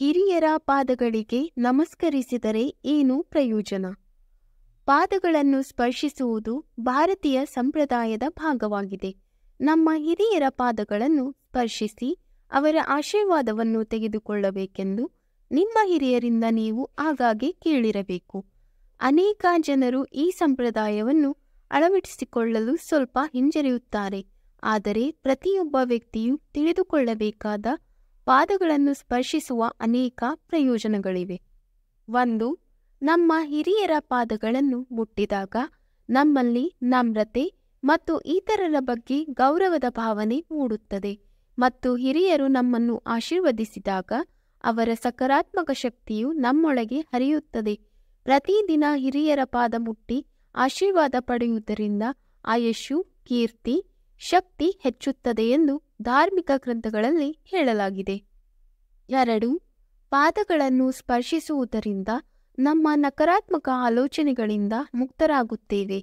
ಹಿರಿಯರ ಪಾದಗಳಿಗೆ ನಮಸ್ಕರಿಸಿದರೆ ಏನು ಪ್ರಯೋಜನ? ಪಾದಗಳನ್ನು ಸ್ಪರ್ಶಿಸುವುದು ಭಾರತೀಯ ಸಂಪ್ರದಾಯದ ಭಾಗವಾಗಿದೆ. ನಮ್ಮ ಹಿರಿಯರ ಪಾದಗಳನ್ನು ಸ್ಪರ್ಶಿಸಿ ಅವರ ಆಶೀರ್ವಾದವನ್ನು ತೆಗೆದುಕೊಳ್ಳಬೇಕೆಂದು ನಿಮ್ಮ ಹಿರಿಯರಿಂದ ನೀವು ಆಗಾಗ್ಗೆ ಕೇಳಿರಬೇಕು. ಅನೇಕ ಜನರು ಈ ಸಂಪ್ರದಾಯವನ್ನು ಅಳವಡಿಸಿಕೊಳ್ಳಲು ಸ್ವಲ್ಪ ಹಿಂಜರಿಯುತ್ತಾರೆ. ಆದರೆ ಪ್ರತಿಯೊಬ್ಬ ವ್ಯಕ್ತಿಯು ತಿಳಿದುಕೊಳ್ಳಬೇಕಾದ ಪಾದಗಳನ್ನು ಸ್ಪರ್ಶಿಸುವ ಅನೇಕ ಪ್ರಯೋಜನಗಳಿವೆ. 1. ನಮ್ಮ ಹಿರಿಯರ ಪಾದಗಳನ್ನು ಮುಟ್ಟಿದಾಗ ನಮ್ಮಲ್ಲಿ ನಮ್ರತೆ ಮತ್ತು ಇತರರ ಬಗ್ಗೆ ಗೌರವದ ಭಾವನೆ ಮೂಡುತ್ತದೆ ಮತ್ತು ಹಿರಿಯರು ನಮ್ಮನ್ನು ಆಶೀರ್ವದಿಸಿದಾಗ ಅವರ ಸಕಾರಾತ್ಮಕ ಶಕ್ತಿಯು ನಮ್ಮೊಳಗೆ ಹರಿಯುತ್ತದೆ. ಪ್ರತಿದಿನ ಹಿರಿಯರ ಪಾದ ಮುಟ್ಟಿ ಆಶೀರ್ವಾದ ಪಡೆಯುವುದರಿಂದ ಆಯುಷ್ಯು, ಕೀರ್ತಿ, ಶಕ್ತಿ ಹೆಚ್ಚುತ್ತದೆ ಎಂದು ಧಾರ್ಮಿಕ ಗ್ರಂಥಗಳಲ್ಲಿ ಹೇಳಲಾಗಿದೆ. 2. ಪಾದಗಳನ್ನು ಸ್ಪರ್ಶಿಸುವುದರಿಂದ ನಮ್ಮ ನಕಾರಾತ್ಮಕ ಆಲೋಚನೆಗಳಿಂದ ಮುಕ್ತರಾಗುತ್ತೇವೆ.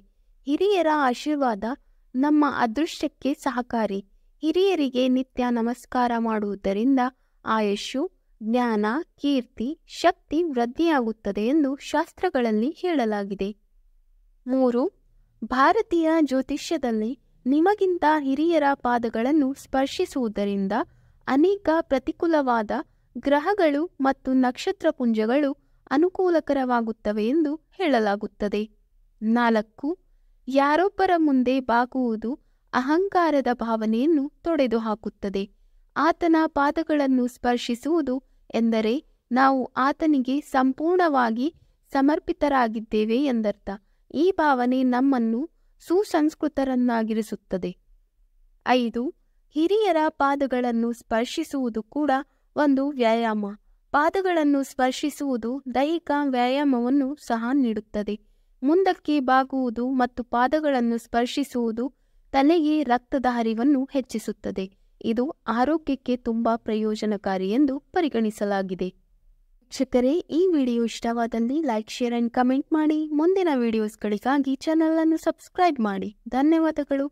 ಹಿರಿಯರ ಆಶೀರ್ವಾದ ನಮ್ಮ ಅದೃಷ್ಟಕ್ಕೆ ಸಹಕಾರಿ. ಹಿರಿಯರಿಗೆ ನಿತ್ಯ ನಮಸ್ಕಾರ ಮಾಡುವುದರಿಂದ ಆಯುಷ್ಯು, ಜ್ಞಾನ, ಕೀರ್ತಿ, ಶಕ್ತಿ ವೃದ್ಧಿಯಾಗುತ್ತದೆ ಎಂದು ಶಾಸ್ತ್ರಗಳಲ್ಲಿ ಹೇಳಲಾಗಿದೆ. 3. ಭಾರತೀಯ ಜ್ಯೋತಿಷ್ಯದಲ್ಲಿ ನಿಮಗಿಂತ ಹಿರಿಯರ ಪಾದಗಳನ್ನು ಸ್ಪರ್ಶಿಸುವುದರಿಂದ ಅನೇಕ ಪ್ರತಿಕೂಲವಾದ ಗ್ರಹಗಳು ಮತ್ತು ನಕ್ಷತ್ರಪುಂಜಗಳು ಅನುಕೂಲಕರವಾಗುತ್ತವೆ ಎಂದು ಹೇಳಲಾಗುತ್ತದೆ. 4. ಯಾರೊಬ್ಬರ ಮುಂದೆ ಬಾಗುವುದು ಅಹಂಕಾರದ ಭಾವನೆಯನ್ನು ತೊಡೆದುಹಾಕುತ್ತದೆ. ಆತನ ಪಾದಗಳನ್ನು ಸ್ಪರ್ಶಿಸುವುದು ಎಂದರೆ ನಾವು ಆತನಿಗೆ ಸಂಪೂರ್ಣವಾಗಿ ಸಮರ್ಪಿತರಾಗಿದ್ದೇವೆ ಎಂದರ್ಥ. ಈ ಭಾವನೆ ನಮ್ಮನ್ನು ಸುಸಂಸ್ಕೃತರನ್ನಾಗಿರಿಸುತ್ತದೆ. 5. ಹಿರಿಯರ ಪಾದಗಳನ್ನು ಸ್ಪರ್ಶಿಸುವುದು ಕೂಡ ಒಂದು ವ್ಯಾಯಾಮ. ಪಾದಗಳನ್ನು ಸ್ಪರ್ಶಿಸುವುದು ದೈಹಿಕ ವ್ಯಾಯಾಮವನ್ನು ಸಹ ನೀಡುತ್ತದೆ. ಮುಂದಕ್ಕೆ ಬಾಗುವುದು ಮತ್ತು ಪಾದಗಳನ್ನು ಸ್ಪರ್ಶಿಸುವುದು ತಲೆಗೆ ರಕ್ತದ ಹರಿವನ್ನು ಹೆಚ್ಚಿಸುತ್ತದೆ. ಇದು ಆರೋಗ್ಯಕ್ಕೆ ತುಂಬಾ ಪ್ರಯೋಜನಕಾರಿ ಎಂದು ಪರಿಗಣಿಸಲಾಗಿದೆ. ವೀಕ್ಷಕರೇ, ಈ ವಿಡಿಯೋ ಇಷ್ಟವಾದಲ್ಲಿ ಲೈಕ್, ಶೇರ್ ಅಂಡ್ ಕಮೆಂಟ್ ಮಾಡಿ. ಮುಂದಿನ ವಿಡಿಯೋಸ್ಗಳಿಗಾಗಿ ಚಾನಲ್ ಅನ್ನು ಸಬ್ಸ್ಕ್ರೈಬ್ ಮಾಡಿ. ಧನ್ಯವಾದಗಳು.